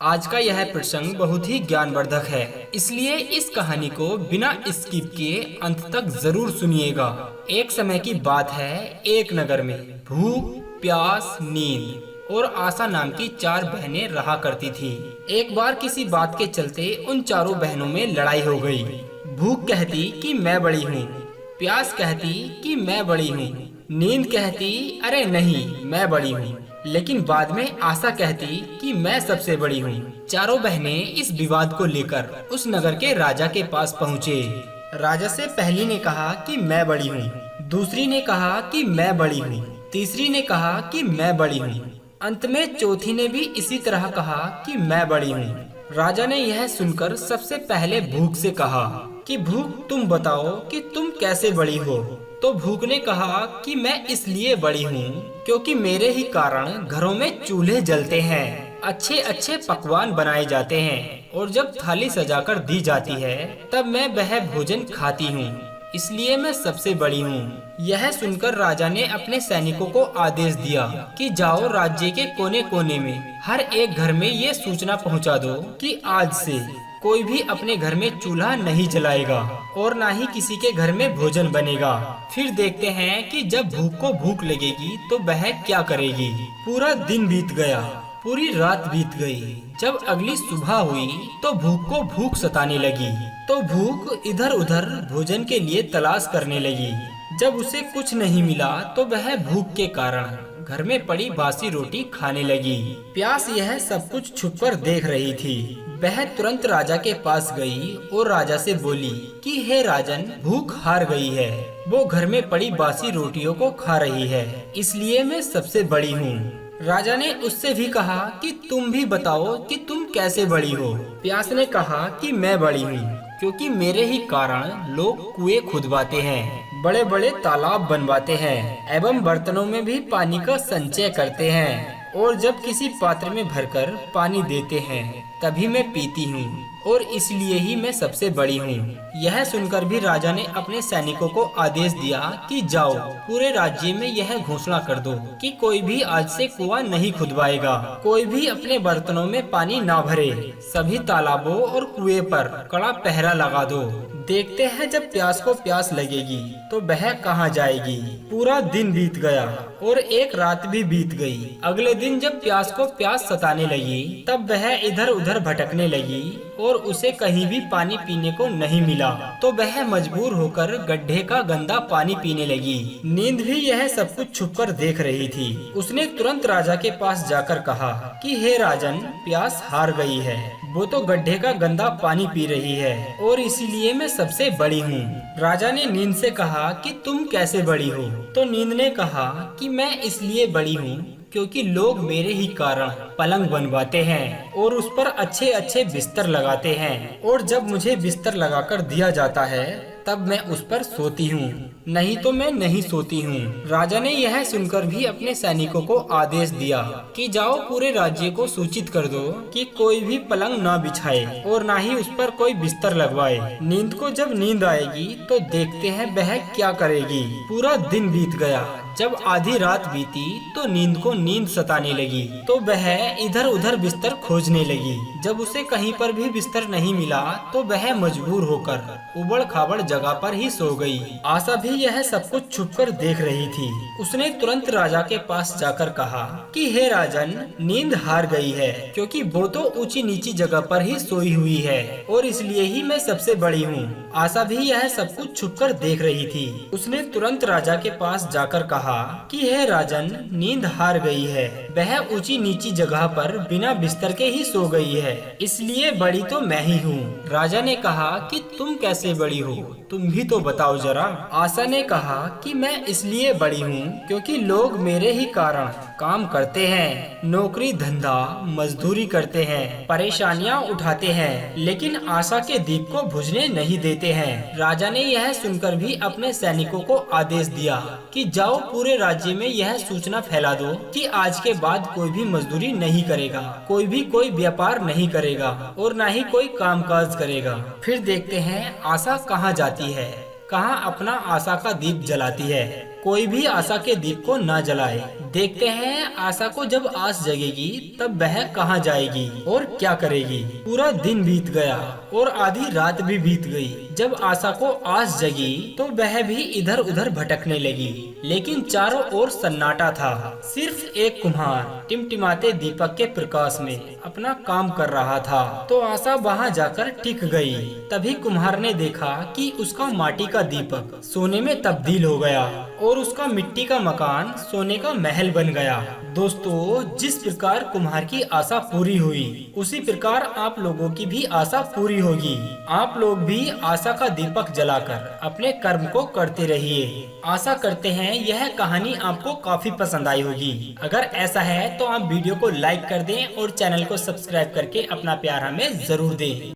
आज का यह प्रसंग बहुत ही ज्ञानवर्धक है, इसलिए इस कहानी को बिना स्किप किए अंत तक जरूर सुनिएगा। एक समय की बात है, एक नगर में भूख, प्यास, नींद और आशा नाम की 4 बहनें रहा करती थी। एक बार किसी बात के चलते उन चारों बहनों में लड़ाई हो गई। भूख कहती कि मैं बड़ी हूँ, प्यास कहती कि मैं बड़ी हूँ, नींद कहती अरे नहीं मैं बड़ी हूँ, लेकिन बाद में आशा कहती कि मैं सबसे बड़ी हूँ। चारों बहनें इस विवाद को लेकर उस नगर के राजा के पास पहुँचे। राजा से पहली ने कहा कि मैं बड़ी हूँ, दूसरी ने कहा कि मैं बड़ी हूँ, तीसरी ने कहा कि मैं बड़ी हूँ, अंत में चौथी ने भी इसी तरह कहा कि मैं बड़ी हूँ। राजा ने यह सुनकर सबसे पहले भूख से कहा कि भूख तुम बताओ कि तुम कैसे बड़ी हो। तो भूख ने कहा कि मैं इसलिए बड़ी हूँ क्योंकि मेरे ही कारण घरों में चूल्हे जलते हैं, अच्छे अच्छे पकवान बनाए जाते हैं और जब थाली सजाकर दी जाती है तब मैं वह भोजन खाती हूँ, इसलिए मैं सबसे बड़ी हूँ। यह सुनकर राजा ने अपने सैनिकों को आदेश दिया कि जाओ राज्य के कोने कोने में हर एक घर में ये सूचना पहुँचा दो कि आज से कोई भी अपने घर में चूल्हा नहीं जलाएगा और ना ही किसी के घर में भोजन बनेगा। फिर देखते हैं कि जब भूख को भूख लगेगी तो वह क्या करेगी। पूरा दिन बीत गया, पूरी रात बीत गई। जब अगली सुबह हुई तो भूख को भूख सताने लगी। तो भूख इधर उधर भोजन के लिए तलाश करने लगी। जब उसे कुछ नहीं मिला तो वह भूख के कारण घर में पड़ी बासी रोटी खाने लगी। प्यास यह सब कुछ छुपकर देख रही थी। वह तुरंत राजा के पास गई और राजा से बोली कि हे राजन, भूख हार गई है, वो घर में पड़ी बासी रोटियों को खा रही है, इसलिए मैं सबसे बड़ी हूँ। राजा ने उससे भी कहा कि तुम भी बताओ कि तुम कैसे बड़ी हो। प्यास ने कहा कि मैं बड़ी हूँ क्योंकि मेरे ही कारण लोग कुएं खुदवाते हैं, बड़े बड़े तालाब बनवाते हैं एवं बर्तनों में भी पानी का संचय करते हैं, और जब किसी पात्र में भरकर पानी देते हैं तभी मैं पीती हूँ और इसलिए ही मैं सबसे बड़ी हूँ। यह सुनकर भी राजा ने अपने सैनिकों को आदेश दिया कि जाओ पूरे राज्य में यह घोषणा कर दो कि कोई भी आज से कुआं नहीं खुदवाएगा, कोई भी अपने बर्तनों में पानी ना भरे, सभी तालाबों और कुएं पर कड़ा पहरा लगा दो। देखते हैं जब प्यास को प्यास लगेगी तो वह कहाँ जाएगी। पूरा दिन बीत गया और एक रात भी बीत गई। अगले दिन जब प्यास को प्यास सताने लगी तब वह इधर उधर भटकने लगी और उसे कहीं भी पानी पीने को नहीं मिला, तो वह मजबूर होकर गड्ढे का गंदा पानी पीने लगी। नींद भी यह सब कुछ छुपकर देख रही थी। उसने तुरंत राजा के पास जाकर कहा कि हे राजन, प्यास हार गई है, वो तो गड्ढे का गंदा पानी पी रही है और इसीलिए मैं सबसे बड़ी हूँ। राजा ने नींद से कहा कि तुम कैसे बड़ी हो। तो नींद ने कहा कि मैं इसलिए बड़ी हूँ क्योंकि लोग मेरे ही कारण पलंग बनवाते हैं और उस पर अच्छे अच्छे बिस्तर लगाते हैं, और जब मुझे बिस्तर लगाकर दिया जाता है तब मैं उस पर सोती हूँ, नहीं तो मैं नहीं सोती हूँ। राजा ने यह सुनकर भी अपने सैनिकों को आदेश दिया कि जाओ पूरे राज्य को सूचित कर दो कि कोई भी पलंग ना बिछाए और ना ही उस पर कोई बिस्तर लगवाए। नींद को जब नींद आएगी तो देखते हैं वह क्या करेगी। पूरा दिन बीत गया। जब आधी रात बीती तो नींद को नींद सताने लगी, तो वह इधर उधर बिस्तर खोजने लगी। जब उसे कहीं पर भी बिस्तर नहीं मिला तो वह मजबूर होकर उबड़ खाबड़ जगह पर ही सो गई। आशा भी यह सब कुछ छुपकर देख रही थी। उसने तुरंत राजा के पास जाकर कहा कि हे राजन, नींद हार गई है क्योंकि वो तो ऊंची नीची जगह पर ही सोई हुई है और इसलिए ही मैं सबसे बड़ी हूँ। आशा भी यह सब कुछ छुपकर देख रही थी। उसने तुरंत राजा के पास जाकर कहा कि हे राजन, नींद हार गई है, वह ऊंची नीची जगह पर बिना बिस्तर के ही सो गई है, इसलिए बड़ी तो मैं ही हूँ। राजा ने कहा कि तुम कैसे बड़ी हो, तुम भी तो बताओ जरा। आशा ने कहा कि मैं इसलिए बड़ी हूँ क्योंकि लोग मेरे ही कारण काम करते हैं, नौकरी धंधा मजदूरी करते हैं, परेशानियाँ उठाते हैं, लेकिन आशा के दीप को बुझने नहीं देते हैं। राजा ने यह सुनकर भी अपने सैनिकों को आदेश दिया कि जाओ पूरे राज्य में यह सूचना फैला दो कि आज के बाद कोई भी मजदूरी नहीं करेगा, कोई भी कोई व्यापार नहीं करेगा और न ही कोई कामकाज करेगा। फिर देखते हैं आशा कहाँ जाती है, कहाँ अपना आशा का दीप जलाती है। कोई भी आशा के दीप को न जलाए, देखते हैं आशा को जब आस जगेगी तब वह कहाँ जाएगी और क्या करेगी। पूरा दिन बीत गया और आधी रात भी बीत गई। जब आशा को आस जगी तो वह भी इधर उधर भटकने लगी, लेकिन चारों ओर सन्नाटा था। सिर्फ एक कुम्हार टिमटिमाते दीपक के प्रकाश में अपना काम कर रहा था। तो आशा वहां जाकर टिक गई। तभी कुम्हार ने देखा कि उसका माटी का दीपक सोने में तब्दील हो गया और उसका मिट्टी का मकान सोने का महल बन गया। दोस्तों, जिस प्रकार कुम्हार की आशा पूरी हुई, उसी प्रकार आप लोगों की भी आशा पूरी होगी। आप लोग भी आशा का दीपक जलाकर अपने कर्म को करते रहिए। आशा करते हैं यह कहानी आपको काफी पसंद आई होगी। अगर ऐसा है तो आप वीडियो को लाइक कर दें और चैनल को सब्सक्राइब करके अपना प्यार हमें जरूर दें।